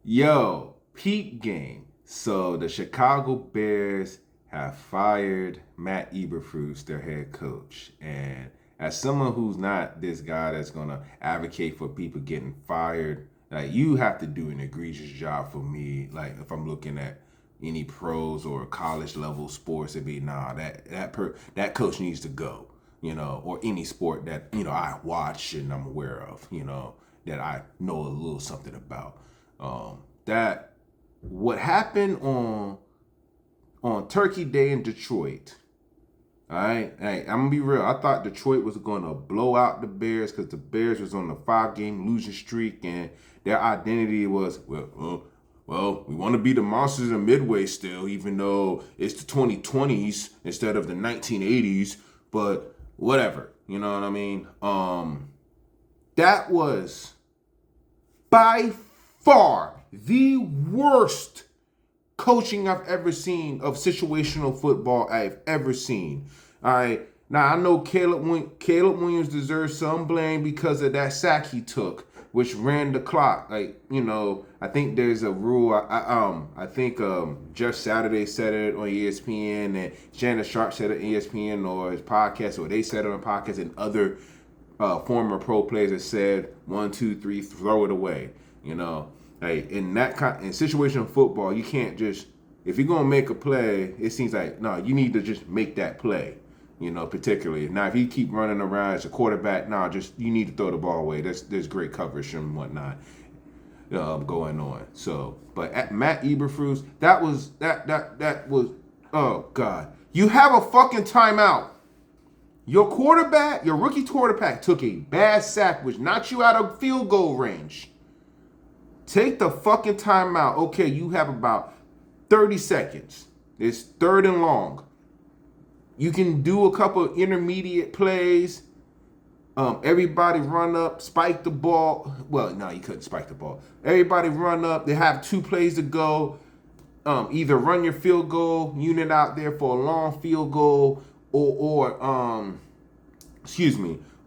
Yo, peep game. So the Chicago Bears have fired Matt Eberflus, their head coach. And as someone who's not this guy that's gonna advocate for people getting fired, like you have to do an egregious job for me. Like if I'm looking at any pros or college level sports, it'd be that coach needs to go. Or any sport that I watch and I'm aware of. That I know a little something about. That what happened on Turkey Day in Detroit. All right, hey, I'm gonna be real. I thought Detroit was gonna blow out the Bears because the Bears was on a 5-game losing streak, and their identity was well, we want to be the monsters of Midway still, even though it's the 2020s instead of the 1980s. But whatever, you know what I mean. That was by far the worst coaching I've ever seen of situational football I've ever seen. All right. Now, I know Caleb Williams deserves some blame because of that sack he took, which ran the clock. I think there's a rule. I think Jeff Saturday said it on ESPN, and Shannon Sharp said it on ESPN or his podcast, or they said it on a podcast, and other former pro players that said 1, 2, 3, throw it away. Hey, in situational football, you can't just, if you're gonna make a play, it seems like no, you need to just make that play. Particularly now, if you keep running around as a quarterback, you need to throw the ball away. There's great coverage and whatnot going on. So, but at Matt Eberflus, that was oh god, you have a fucking timeout. Your rookie quarterback, took a bad sack, which knocked you out of field goal range. Take the fucking timeout. Okay, you have about 30 seconds. It's third and long. You can do a couple of intermediate plays. Everybody run up, spike the ball. Well, no, you couldn't spike the ball. Everybody run up. They have 2 plays to go. Either run your field goal unit out there for a long field goal,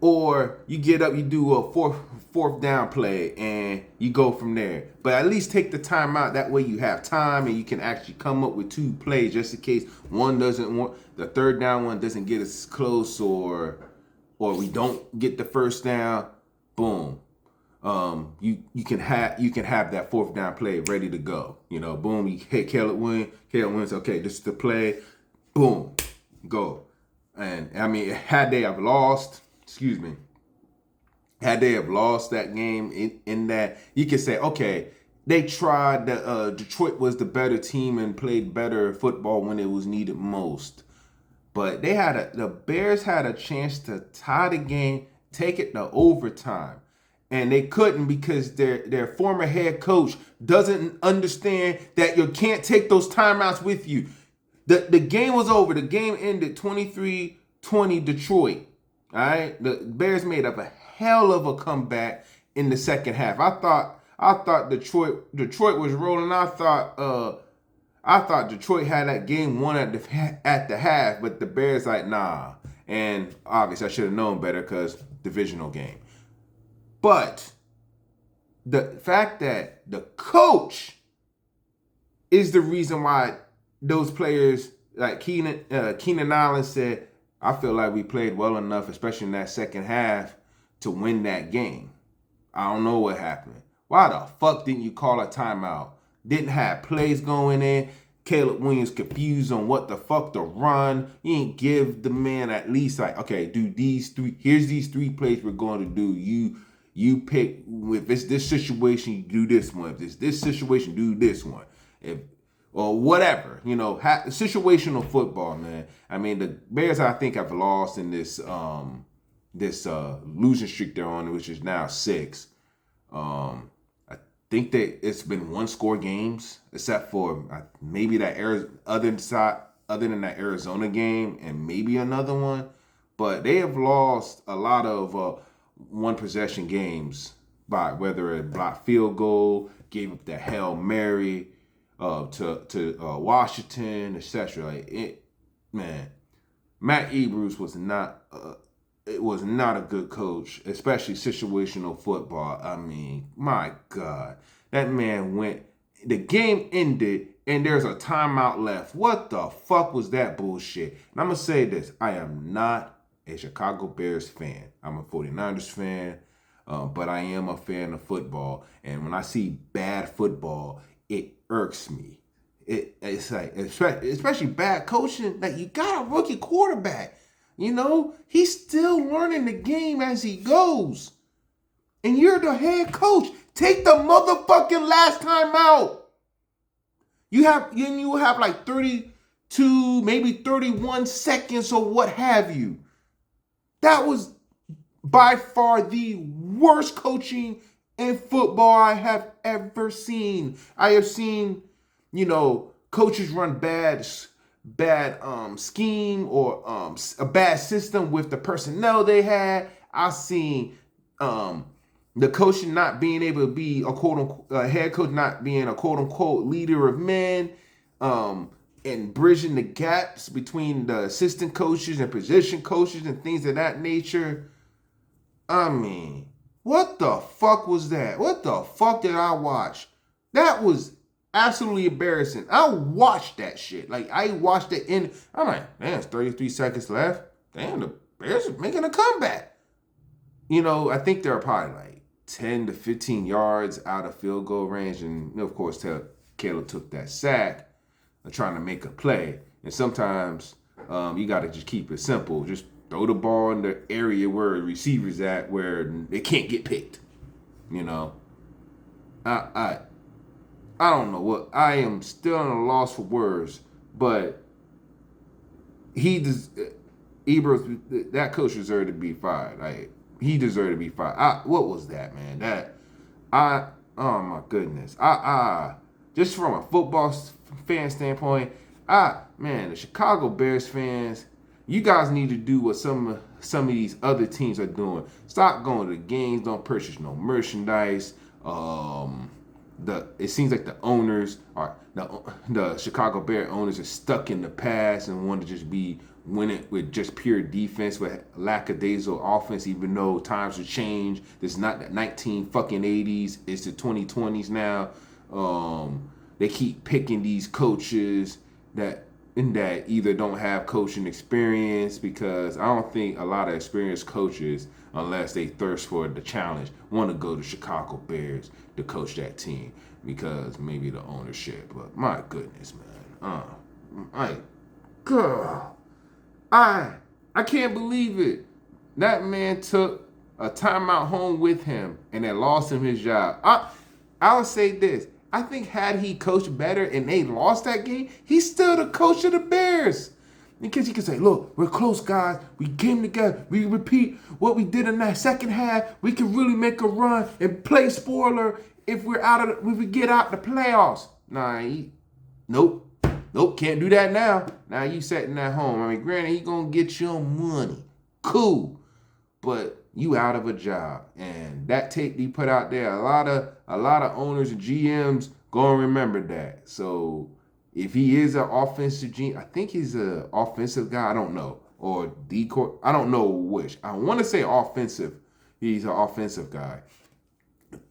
or you get up, you do a fourth down play, and you go from there. But at least take the time out. That way you have time, and you can actually come up with 2 plays just in case the third down one doesn't get as close, or we don't get the first down. Boom. You can have that fourth down play ready to go. Boom. You hit Caleb Williams. Okay, this is the play. Boom. Go. And I mean, had they have lost that game in that, you could say, okay, they tried. Detroit was the better team and played better football when it was needed most. But the Bears had a chance to tie the game, take it to overtime. And they couldn't because their former head coach doesn't understand that you can't take those timeouts with you. The game was over. The game ended 23-20 Detroit. All right, the Bears made up a hell of a comeback in the second half. I thought Detroit was rolling. I thought Detroit had that game won at the half, but the Bears like nah. And obviously, I should have known better because divisional game. But the fact that the coach is the reason why those players, like Keenan Allen said, I feel like we played well enough, especially in that second half, to win that game. I don't know what happened. Why the fuck didn't you call a timeout? Didn't have plays going in. Caleb Williams confused on what the fuck to run. You ain't give the man at least like, okay, do these 3. Here's these 3 plays we're going to do. You pick, if it's this situation, you do this one. If it's this situation, do this one. Or whatever, situational football, man. I mean, the Bears, I think, have lost in this losing streak they're on, which is now 6. I think that it's been 1-score games, except for maybe that other than that Arizona game, and maybe another one. But they have lost a lot of 1-possession games by whether a blocked field goal, gave up that Hail Mary to Washington, etc. Man, Matt Eberflus was not a good coach, especially situational football. I mean, my God, That man went, the game ended, and there's a timeout left. What the fuck was that bullshit? And I'm going to say this. I am not a Chicago Bears fan. I'm a 49ers fan, but I am a fan of football. And when I see bad football, it irks me. It's like, especially bad coaching. Like, you got a rookie quarterback. You know, he's still learning the game as he goes. And you're the head coach. Take the motherfucking last time out. You have like 32, maybe 31 seconds or what have you. That was by far the worst coaching in football I have ever seen. I have seen, coaches run bad scheme or a bad system with the personnel they had. I've seen the coach not being able to be a quote-unquote head coach, not being a quote-unquote leader of men, and bridging the gaps between the assistant coaches and position coaches and things of that nature. I mean, what the fuck was that? What the fuck did I watch? That was absolutely embarrassing. I watched that shit. Like, I watched it in. I'm like, man, it's 33 seconds left. Damn, the Bears are making a comeback. I think they're probably like 10 to 15 yards out of field goal range. And, of course, Caleb took that sack trying to make a play. And sometimes you got to just keep it simple. Just throw the ball in the area where the receiver's at where they can't get picked. I don't know what. I am still at a loss for words. But that coach deserved to be fired. Like, he deserved to be fired. What was that, man? Oh my goodness. Just from a football fan standpoint, the Chicago Bears fans, you guys need to do what some of these other teams are doing. Stop going to the games. Don't purchase no merchandise. It seems like the owners are the Chicago Bear owners are stuck in the past and want to just be winning with just pure defense with lackadaisical offense, even though times have changed. It's not the 1980s, it's the 2020s now. They keep picking these coaches that either don't have coaching experience, because I don't think a lot of experienced coaches, unless they thirst for the challenge, want to go to Chicago Bears to coach that team, because maybe the ownership. But my goodness, man. God. I can't believe it. That man took a timeout home with him and it lost him his job. I'll say this. I think had he coached better and they lost that game, he's still the coach of the Bears. Because he can say, look, we're close, guys. We came together. We repeat what we did in that second half. We can really make a run and play spoiler if we get out the playoffs. Nope, can't do that now. Now you sitting at home. I mean, granted, he gonna get your money. Cool. But you out of a job. And that tape he put out there, a lot of owners and GMs gonna remember that. So if he is an offensive GM, I think he's an offensive guy. I don't know. Or decor. I don't know which. I want to say offensive. He's an offensive guy.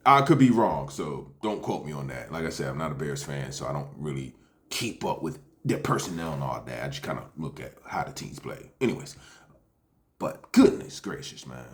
I could be wrong, so don't quote me on that. Like I said, I'm not a Bears fan, so I don't really keep up with their personnel and all that. I just kind of look at how the teams play. Anyways, but goodness gracious, man.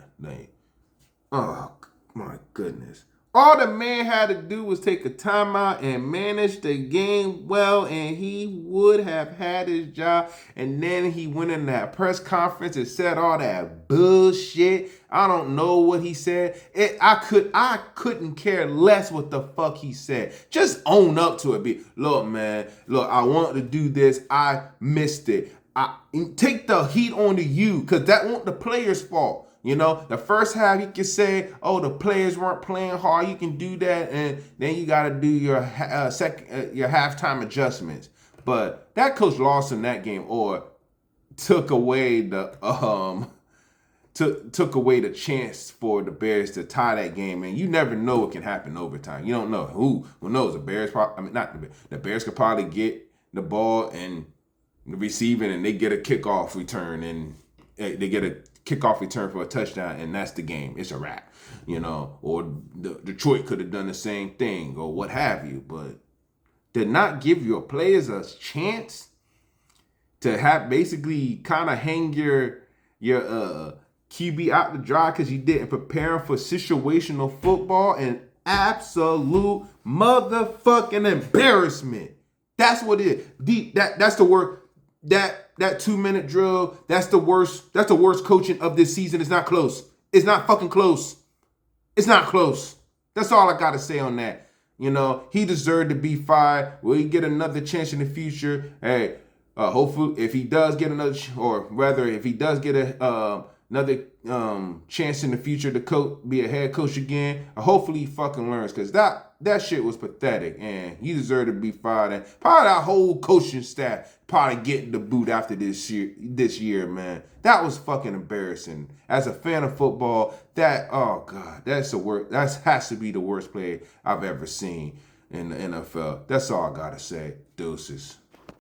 Oh, my goodness. All the man had to do was take a timeout and manage the game well, and he would have had his job. And then he went in that press conference and said all that bullshit. I don't know what he said. I couldn't care less what the fuck he said. Just own up to it. Look, man. Look, I wanted to do this. I missed it. Take the heat on to you, because that wasn't the players' fault. The first half you can say, oh, the players weren't playing hard. You can do that, and then you got to do your halftime adjustments. But that coach lost in that game, or took away the took away the chance for the Bears to tie that game. And you never know what can happen in overtime. You don't know who knows. The Bears, the Bears could probably get the ball and receive it, and they get a kickoff return, and they get a kickoff return for a touchdown, and that's the game. It's a wrap, Or Detroit could have done the same thing, or what have you. But to not give your players a chance to have basically kind of hang your QB out to dry because you didn't prepare him for situational football, and absolute motherfucking embarrassment. That's what it is. That's the word. That 2-minute drill. That's the worst. That's the worst coaching of this season. It's not close. It's not fucking close. It's not close. That's all I gotta say on that. He deserved to be fired. Will he get another chance in the future? Hey, hopefully, if he does get another, or rather, if he does get another chance in the future to be a head coach again, hopefully he fucking learns, because that shit was pathetic, and he deserved to be fired. And probably that whole coaching staff probably getting the boot after this year, man. That was fucking embarrassing. As a fan of football, oh God, that's the worst. That has to be the worst play I've ever seen in the NFL. That's all I gotta say. Deuces.